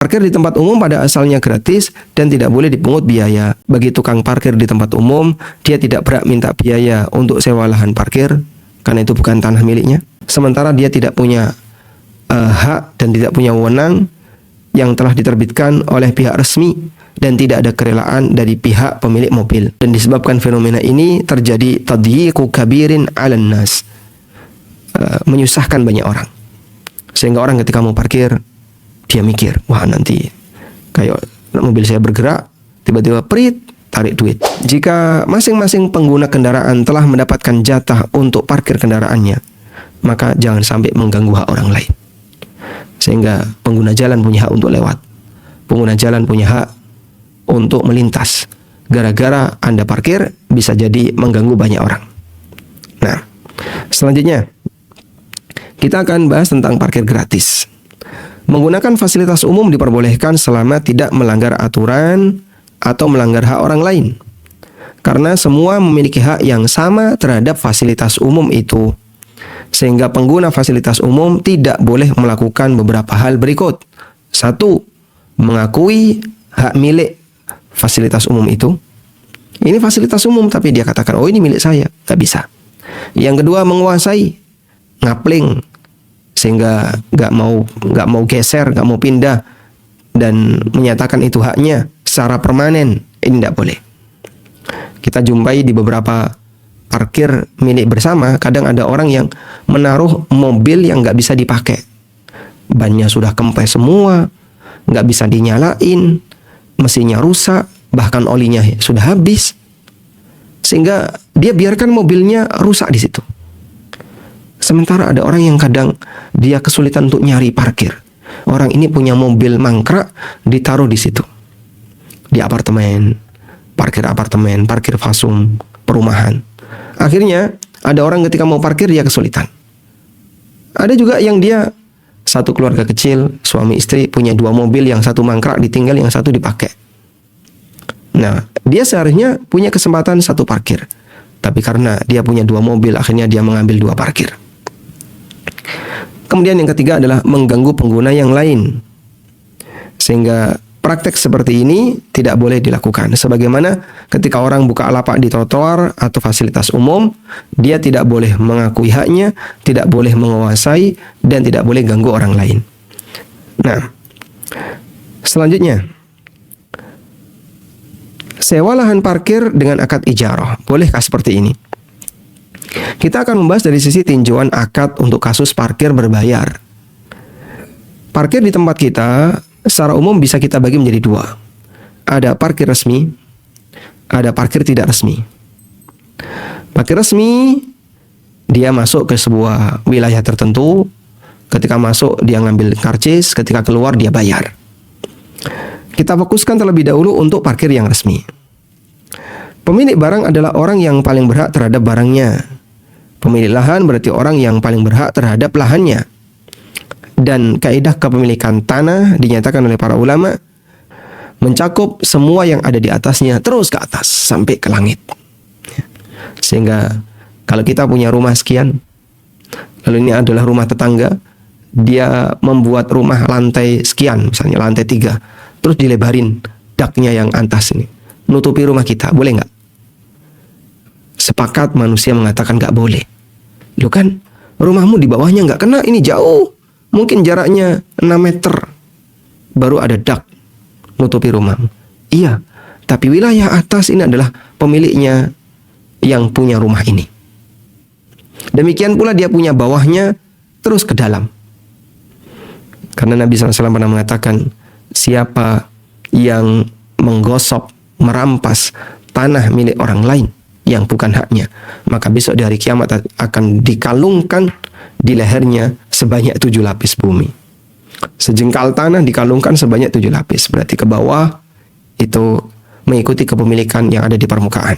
Parkir di tempat umum pada asalnya gratis dan tidak boleh dipungut biaya. Bagi tukang parkir di tempat umum, dia tidak berhak minta biaya untuk sewa lahan parkir karena itu bukan tanah miliknya. Sementara dia tidak punya hak dan tidak punya wewenang yang telah diterbitkan oleh pihak resmi dan tidak ada kerelaan dari pihak pemilik mobil. Dan disebabkan fenomena ini terjadi tadyiqu kabirin 'alan nas, menyusahkan banyak orang. Sehingga orang ketika mau parkir, dia mikir, wah nanti kayak mobil saya bergerak, tiba-tiba prit, tarik duit. Jika masing-masing pengguna kendaraan telah mendapatkan jatah untuk parkir kendaraannya, maka jangan sampai mengganggu hak orang lain. Sehingga pengguna jalan punya hak untuk lewat, pengguna jalan punya hak untuk melintas. Gara-gara Anda parkir, bisa jadi mengganggu banyak orang. Nah, selanjutnya kita akan bahas tentang parkir gratis. Menggunakan fasilitas umum diperbolehkan selama tidak melanggar aturan atau melanggar hak orang lain. Karena semua memiliki hak yang sama terhadap fasilitas umum itu. Sehingga pengguna fasilitas umum tidak boleh melakukan beberapa hal berikut. 1. Mengakui hak milik fasilitas umum itu. Ini fasilitas umum tapi dia katakan, oh ini milik saya. Gak bisa. Yang kedua, menguasai, ngapling, sehingga gak mau geser, gak mau pindah dan menyatakan itu haknya secara permanen. Ini tidak boleh. Kita jumpai di beberapa parkir milik bersama, kadang ada orang yang menaruh mobil yang gak bisa dipakai. Bannya sudah kempes semua, gak bisa dinyalain, mesinnya rusak, bahkan olinya sudah habis. Sehingga dia biarkan mobilnya rusak di situ. Sementara ada orang yang kadang dia kesulitan untuk nyari parkir. Orang ini punya mobil mangkrak, ditaruh di situ. Di apartemen, parkir fasum, perumahan. Akhirnya ada orang ketika mau parkir dia kesulitan. Ada juga yang dia satu keluarga kecil, suami istri punya 2 mobil, yang satu mangkrak ditinggal, yang satu dipakai. Nah, dia seharusnya punya kesempatan 1 parkir. Tapi karena dia punya 2 mobil, akhirnya dia mengambil 2 parkir. Kemudian yang ketiga adalah mengganggu pengguna yang lain. Sehingga praktek seperti ini tidak boleh dilakukan. Sebagaimana ketika orang buka lapak di trotoar atau fasilitas umum, dia tidak boleh mengakui haknya, tidak boleh menguasai, dan tidak boleh ganggu orang lain. Nah, selanjutnya, sewa lahan parkir dengan akad ijarah. Bolehkah seperti ini? Kita akan membahas dari sisi tinjauan akad untuk kasus parkir berbayar. Parkir di tempat kita secara umum bisa kita bagi menjadi 2. Ada parkir resmi, ada parkir tidak resmi. Parkir resmi, dia masuk ke sebuah wilayah tertentu. Ketika masuk dia ngambil karcis, ketika keluar dia bayar. Kita fokuskan terlebih dahulu untuk parkir yang resmi. Pemilik barang adalah orang yang paling berhak terhadap barangnya. Pemilik lahan berarti orang yang paling berhak terhadap lahannya. Dan kaidah kepemilikan tanah dinyatakan oleh para ulama mencakup semua yang ada di atasnya terus ke atas sampai ke langit. Sehingga kalau kita punya rumah sekian, lalu ini adalah rumah tetangga, dia membuat rumah lantai sekian, misalnya lantai 3, terus dilebarin daknya yang atas ini, nutupi rumah kita, boleh nggak? Sepakat manusia mengatakan nggak boleh. Loh kan, rumahmu di bawahnya nggak kena, ini jauh. Mungkin jaraknya 6 meter. Baru ada dak nutupi rumahmu. Iya, tapi wilayah atas ini adalah pemiliknya yang punya rumah ini. Demikian pula dia punya bawahnya terus ke dalam. Karena Nabi SAW pernah mengatakan, siapa yang menggosok, merampas tanah milik orang lain yang bukan haknya, maka besok di hari kiamat akan dikalungkan di lehernya sebanyak 7 lapis bumi. Sejengkal tanah dikalungkan sebanyak 7 lapis. Berarti ke bawah itu mengikuti kepemilikan yang ada di permukaan.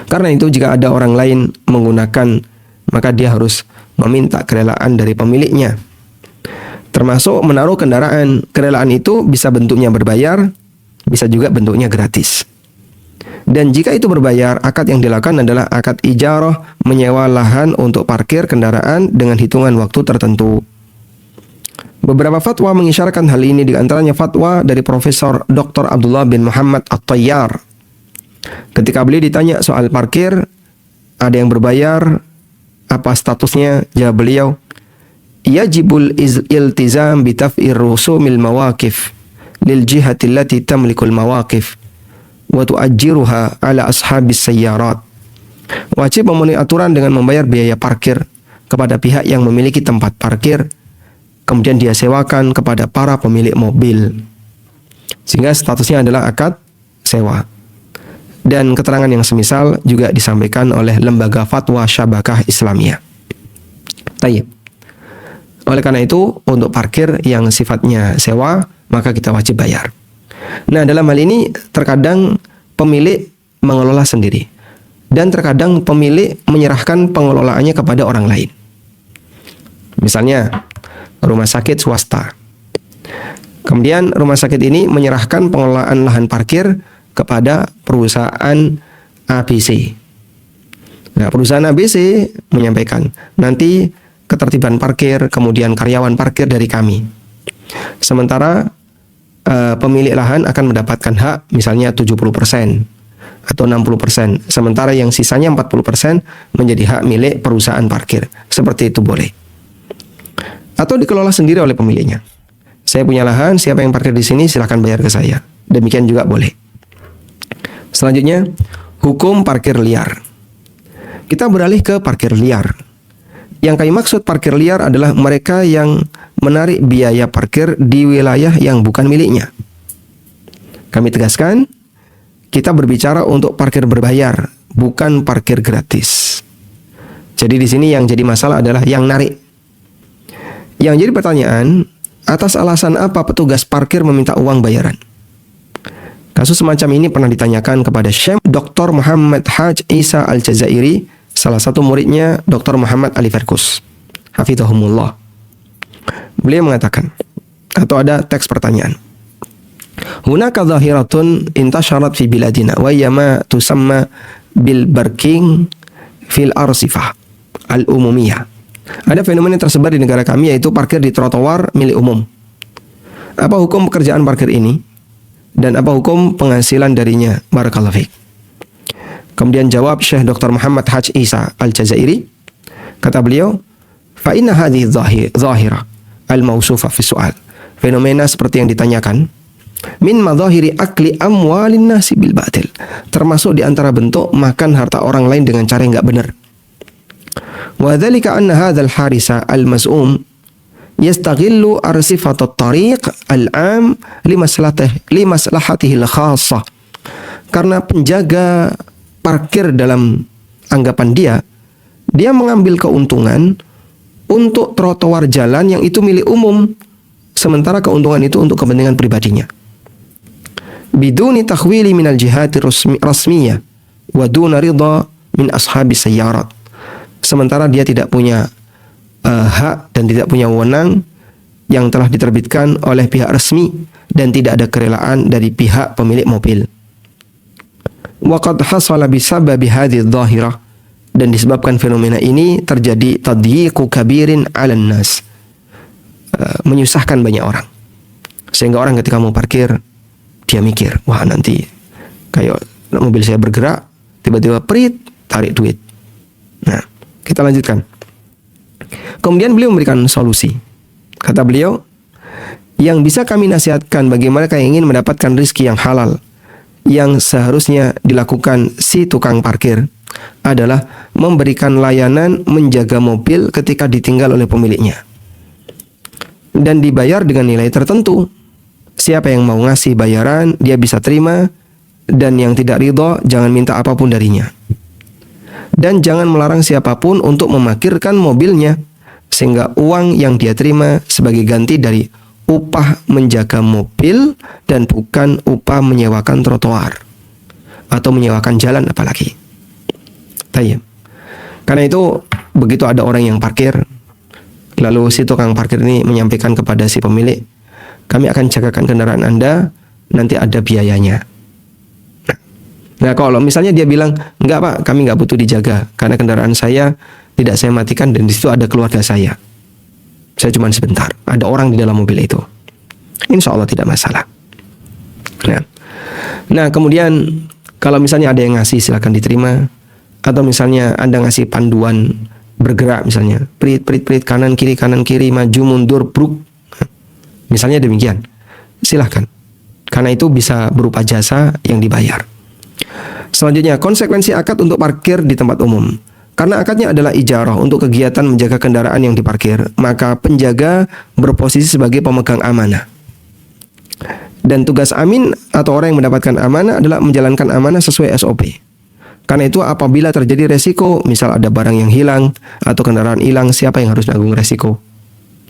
Karena itu jika ada orang lain menggunakan, maka dia harus meminta kerelaan dari pemiliknya. Termasuk menaruh kendaraan. Kerelaan itu bisa bentuknya berbayar, bisa juga bentuknya gratis. Dan jika itu berbayar, akad yang dilakukan adalah akad ijarah, menyewa lahan untuk parkir kendaraan dengan hitungan waktu tertentu. Beberapa fatwa mengisyaratkan hal ini, di antaranya fatwa dari Profesor Dr. Abdullah bin Muhammad At-Tayyar. Ketika beliau ditanya soal parkir, ada yang berbayar, apa statusnya? Jawab beliau, yajibul iltizam bitaf'ir rusumil mawaqif lil jihati allati tamlikul mawaqif wa tu'ajjiruha ala ashabis sayyarat. Wajib memenuhi aturan dengan membayar biaya parkir kepada pihak yang memiliki tempat parkir, kemudian dia sewakan kepada para pemilik mobil, sehingga statusnya adalah akad sewa. Dan keterangan yang semisal juga disampaikan oleh Lembaga Fatwa Syabakah Islamiyah. Tayyib. Oleh karena itu, untuk parkir yang sifatnya sewa, maka kita wajib bayar. Nah, dalam hal ini terkadang pemilik mengelola sendiri, dan terkadang pemilik menyerahkan pengelolaannya kepada orang lain. Misalnya, rumah sakit swasta. Kemudian rumah sakit ini menyerahkan pengelolaan lahan parkir kepada perusahaan ABC. Nah, perusahaan ABC menyampaikan, nanti ketertiban parkir, kemudian karyawan parkir dari kami. Sementara pemilik lahan akan mendapatkan hak misalnya 70% atau 60%. Sementara yang sisanya 40% menjadi hak milik perusahaan parkir. Seperti itu boleh. Atau dikelola sendiri oleh pemiliknya. Saya punya lahan, siapa yang parkir di sini silahkan bayar ke saya. Demikian juga boleh. Selanjutnya, hukum parkir liar. Kita beralih ke parkir liar. Yang kami maksud parkir liar adalah mereka yang menarik biaya parkir di wilayah yang bukan miliknya. Kami tegaskan, kita berbicara untuk parkir berbayar, bukan parkir gratis. Jadi di sini yang jadi masalah adalah yang narik. Yang jadi pertanyaan, atas alasan apa petugas parkir meminta uang bayaran? Kasus semacam ini pernah ditanyakan kepada Syekh Dr. Muhammad Haj Isa Al-Jazairi, salah satu muridnya Dr. Muhammad Ali Ferkus, hafizahumullah. Beliau mengatakan, atau ada teks pertanyaan, hunaka zahiratun intasharat fi biladina wa yama tusamma bil barking fil arsifah al-umumiyah. Ada fenomena yang tersebar di negara kami, yaitu parkir di trotoar milik umum. Apa hukum pekerjaan parkir ini? Dan apa hukum penghasilan darinya? Barakallahu fiik. Kemudian jawab Syekh Dr. Muhammad Haj Isa Al-Jazairi, kata beliau, fa inna hadhihi zahira al-mawsufa fi su'al. Fenomena seperti yang ditanyakan, min madhahiri akli amwalin nasi bil batil, termasuk di antara bentuk makan harta orang lain dengan cara yang enggak benar. Wa dzalika anna hadzal harisa al-maz'um yastaghillu arsifatat tariq al-am limaslahatihi al-khassah. Karena penjaga parkir dalam anggapan dia mengambil keuntungan untuk trotoar jalan yang itu milik umum, sementara keuntungan itu untuk kepentingan pribadinya. Biduni takhwili minal jihati rasmiyah wa duna ridha min ashabi sayyarat. Sementara dia tidak punya hak dan tidak punya wewenang yang telah diterbitkan oleh pihak resmi dan tidak ada kerelaan dari pihak pemilik mobil. Wa qad hasala bisababi hadhihi adh-dhahirah, dan disebabkan fenomena ini terjadi tadyiqu kabirin 'alan nas, menyusahkan banyak orang. Sehingga orang ketika mau parkir dia mikir, wah nanti kayak mobil saya bergerak tiba-tiba prit tarik duit. Nah, kita lanjutkan. Kemudian beliau memberikan solusi. Kata beliau, yang bisa kami nasihatkan bagi mereka yang ingin mendapatkan rizki yang halal, yang seharusnya dilakukan si tukang parkir, adalah memberikan layanan menjaga mobil ketika ditinggal oleh pemiliknya, dan dibayar dengan nilai tertentu. Siapa yang mau ngasih bayaran, dia bisa terima, dan yang tidak ridho, jangan minta apapun darinya. Dan jangan melarang siapapun untuk memarkirkan mobilnya, sehingga uang yang dia terima sebagai ganti dari upah menjaga mobil dan bukan upah menyewakan trotoar atau menyewakan jalan apalagi. Tayyib. Karena itu begitu ada orang yang parkir, lalu si tukang parkir ini menyampaikan kepada si pemilik, kami akan jagakan kendaraan Anda, nanti ada biayanya. Nah, kalau misalnya dia bilang, enggak Pak, kami enggak butuh dijaga, karena kendaraan saya tidak saya matikan dan di situ ada keluarga saya. saya cuma sebentar, ada orang di dalam mobil itu, insya Allah tidak masalah. Nah, kemudian kalau misalnya ada yang ngasih, silakan diterima. Atau misalnya Anda ngasih panduan bergerak, misalnya prit kanan kiri maju mundur bruk, misalnya demikian, silahkan, karena itu bisa berupa jasa yang dibayar. Selanjutnya, konsekuensi akad untuk parkir di tempat umum. Karena akadnya adalah ijarah untuk kegiatan menjaga kendaraan yang diparkir, maka penjaga berposisi sebagai pemegang amanah. Dan tugas amin atau orang yang mendapatkan amanah adalah menjalankan amanah sesuai SOP. Karena itu apabila terjadi resiko, misal ada barang yang hilang atau kendaraan hilang, siapa yang harus menanggung resiko?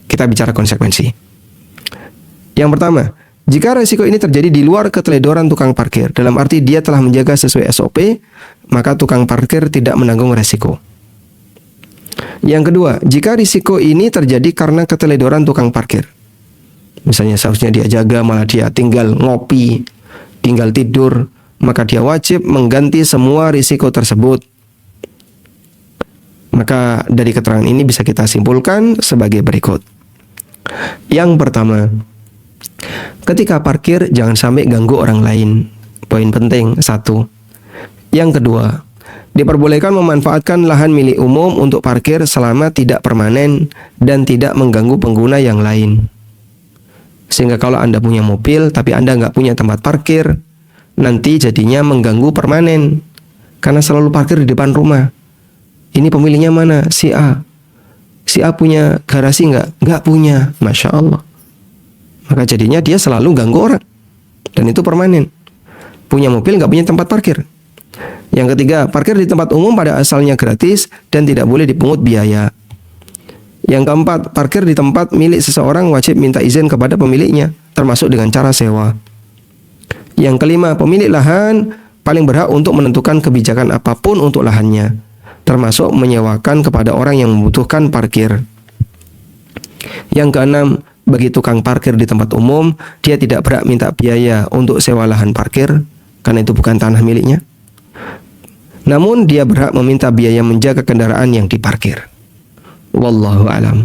Kita bicara konsekuensi. Yang pertama, jika resiko ini terjadi di luar keteledoran tukang parkir, dalam arti dia telah menjaga sesuai SOP, maka tukang parkir tidak menanggung resiko. Yang kedua, jika risiko ini terjadi karena keteledoran tukang parkir, misalnya seharusnya dia jaga malah dia tinggal ngopi, tinggal tidur, maka dia wajib mengganti semua risiko tersebut. Maka dari keterangan ini bisa kita simpulkan sebagai berikut. Yang pertama, ketika parkir jangan sampai ganggu orang lain. Poin penting, 1. Yang kedua, diperbolehkan memanfaatkan lahan milik umum untuk parkir selama tidak permanen dan tidak mengganggu pengguna yang lain. Sehingga kalau Anda punya mobil tapi Anda nggak punya tempat parkir, nanti jadinya mengganggu permanen. Karena selalu parkir di depan rumah. Ini pemiliknya mana? Si A. Si A punya garasi nggak? Nggak punya. Masya Allah. Maka jadinya dia selalu ganggu orang. Dan itu permanen. Punya mobil nggak punya tempat parkir. Yang ketiga, parkir di tempat umum pada asalnya gratis dan tidak boleh dipungut biaya. Yang keempat, parkir di tempat milik seseorang wajib minta izin kepada pemiliknya, termasuk dengan cara sewa. Yang kelima, pemilik lahan paling berhak untuk menentukan kebijakan apapun untuk lahannya, termasuk menyewakan kepada orang yang membutuhkan parkir. Yang keenam, bagi tukang parkir di tempat umum, dia tidak berhak minta biaya untuk sewa lahan parkir, karena itu bukan tanah miliknya. Namun dia berhak meminta biaya menjaga kendaraan yang diparkir. Wallahu alam.